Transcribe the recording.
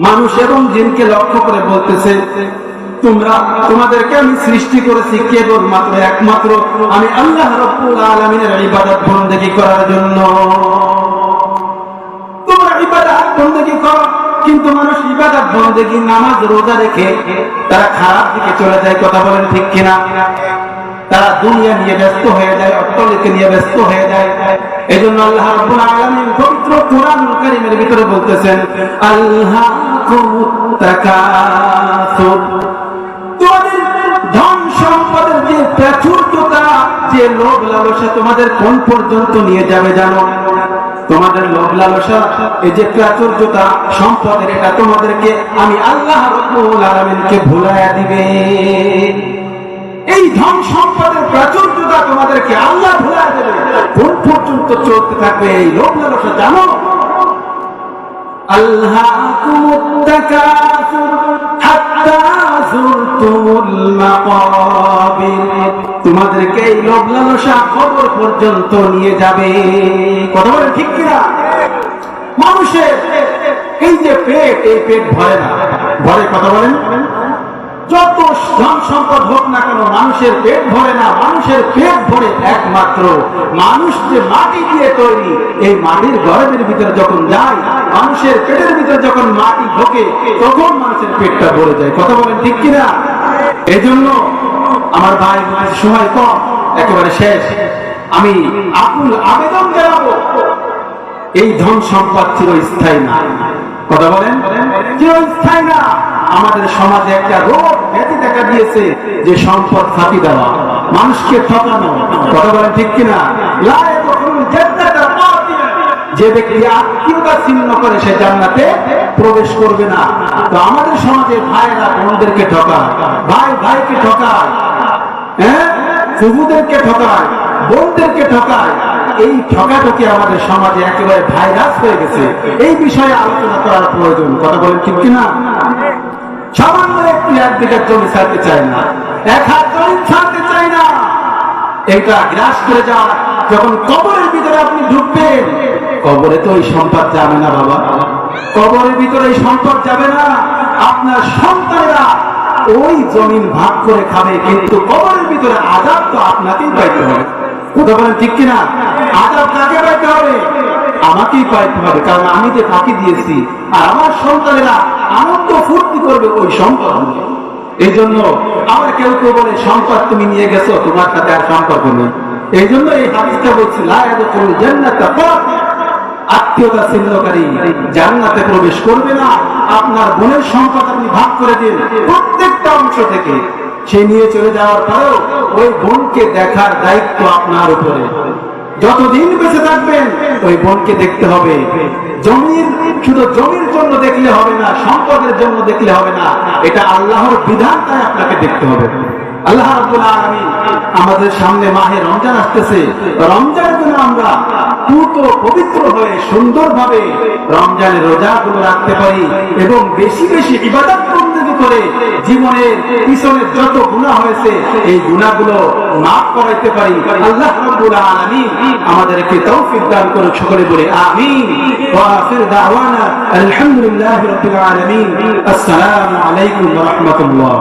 মানুষ এবং জিনকে লক্ষ্য করে বলতেছে, তোমাদেরকে আমি সৃষ্টি করেছি কেবলমাত্র একমাত্র আমি আল্লাহ রাব্বুল আলামিনের ইবাদত বন্দেগী করার জন্য। তোমরা ইবাদত বন্দেগী করো, কিন্তু মানুষ ইবাদত বন্দেগী নামাজ রোজা রেখে তারা খারাপ দিকে চলে যায়। কথা বলেন ঠিক কিনা? তারা দুনিয়া নিয়ে ব্যস্ত হয়ে যায়, অট্টালিকা নিয়ে ব্যস্ত হয়ে যায়। এজন্য আল্লাহ রাব্বুল আলামিন পবিত্র কোরআনুল কারীমের ভিতরে বলতেছেন, আল্লাকুমুত তাকাসুর। তোমাদের ধন সম্পদের যে প্রাচুর্যতা, যে লোভ লালসা তোমাদের কোন পর্যন্ত নিয়ে যাবে জানো? তোমাদের লোভ লালসা, এই যে প্রাচুর্যতা সম্পদের, এটা তোমাদেরকে আমি আল্লাহ রাব্বুল আলামিনকে ভুলাইয়া দিবে। এই ধন সম্পদের প্রাচুর্যতা তোমাদেরকে আল্লাহ ভুলাইয়া দেবে। কোন পর্যন্ত চলতে থাকবে এই লোভ লালসা জানো? আল্লাকুমুত তাকাসুর হাত্তা যুরতুমুল মাকাবির। তোমাদেরকে এই লোভ লালসা কবর পর্যন্ত নিয়ে যাবে। কথা বলেন ঠিক কিনা? মানুষের এই যে পেট, এই পেট ভরে না, ভরে? কথা বলেন। যত ধন সম্পদ হোক না কেন, মানুষের পেট ভরে না। মানুষের পেট ভরে একমাত্র মানুষ যে মাটি দিয়ে তৈরি, এই মাটির গর্ভের ভিতরে যখন যায়, মানুষের পেটের ভিতরে যখন মাটি ঢোকে, তখন মানুষের পেটটা ভরে যায়। কথা বলেন ঠিক কিনা? এই জন্য আমার ভাই, সময় কম, একেবারে শেষ, আমি আকুল আবেদন জানাবো, এই ধন সম্পদ চিরস্থায়ী না। কথা বলেন, চিরস্থায়ী না। আমাদের সমাজে একটা রোগ ব্যাধি দেখা দিয়েছে, যে সম্পদ ফাঁকি দেওয়া, মানুষকে ঠকানো। কথা বলেন ঠিক কিনা? যে ব্যক্তি আত্মীয়তা ছিন্ন করে, সে জান্নাতে প্রবেশ করবে না। তো আমাদের সমাজে ভাইরা বোনদেরকে ঠকায়, ভাই ভাইকে ঠকায়, হ্যাঁ, ফুফুদেরকে ঠকায়, বোনদেরকে ঠকায়। এই ঠকাঠকি আমাদের সমাজে একেবারে ভাইরাস হয়ে গেছে। এই বিষয়ে আলোচনা করার প্রয়োজন। কথা বলেন ঠিক কিনা? সামান্য একটু একদিকে জমি ছাড়তে চায় না, এক হাত জমি ছাড়তে চায় না। এটা গ্রাস করে যাওয়া। যখন কবরের ভিতরে আপনি ঢুকবেন, কবরে তো ওই সম্পদ যাবে না বাবা। কবরের ভিতরে এই সম্পদ যাবে না। আপনার সন্তানেরা ওই জমিন ভাগ করে খাবে, কিন্তু কবরের ভিতরে আযাব তো আপনাকেই পাইতে হবে। কথা বলেন ঠিক কিনা? আযাব কাকে পাইতে হবে? আমাকেই পাইতে হবে, কারণ আমি যে ফাঁকি দিয়েছি, আর আমার সন্তানেরা আনন্দ ফুর্তি করবে ওই সম্পদ। এই জন্য আবার কেউ কেউ বলে, সম্পদ তুমি নিয়ে গেছো, তোমার সাথে আর সম্পর্ক নেই। এই জন্য এই হাদিসটা বলছি, লা ইয়াদখুলুল জান্নাতা কাতিল। আত্মীয়তা ছিন্নকারী জান্নাতে প্রবেশ করবে না। আপনার বোনের সম্পদ আপনি ভাগ করে দিন, প্রত্যেকটা অংশ থেকে। সে নিয়ে চলে যাওয়ার পরেও ওই বোনকে দেখার দায়িত্ব আপনার উপরে। যতদিন বেঁচে থাকবেন ওই বোনকে দেখতে হবে। জমির, শুধু জমির জন্য দেখলে হবে না, সম্পদের জন্য দেখলে হবে না। এটা আল্লাহর বিধান, তাই আপনাকে দেখতে হবে। আল্লাহ রাব্বুল আলামিন আমাদের সামনে মাহে রমজান আসতেছে। রমজানের জন্য আমরা পূত পবিত্র হয়ে সুন্দরভাবে রমজানের রোজাগুলো রাখতে পারি, এবং বেশি বেশি ইবাদত বন্দেগী করে জীবনের পিছনের যত গুনাহ হয়েছে, এই গুনাহগুলো মাফ করাইতে পারি। আল্লাহ রাব্বুল আলামিন আমাদেরকে তৌফিক দান করুন। সকলে বলে আমিন। ওয়া আখির দাওয়ানা আলহামদুলিল্লাহি রাব্বিল আলামিন। আসসালামু আলাইকুম ওয়া রাহমাতুল্লাহ।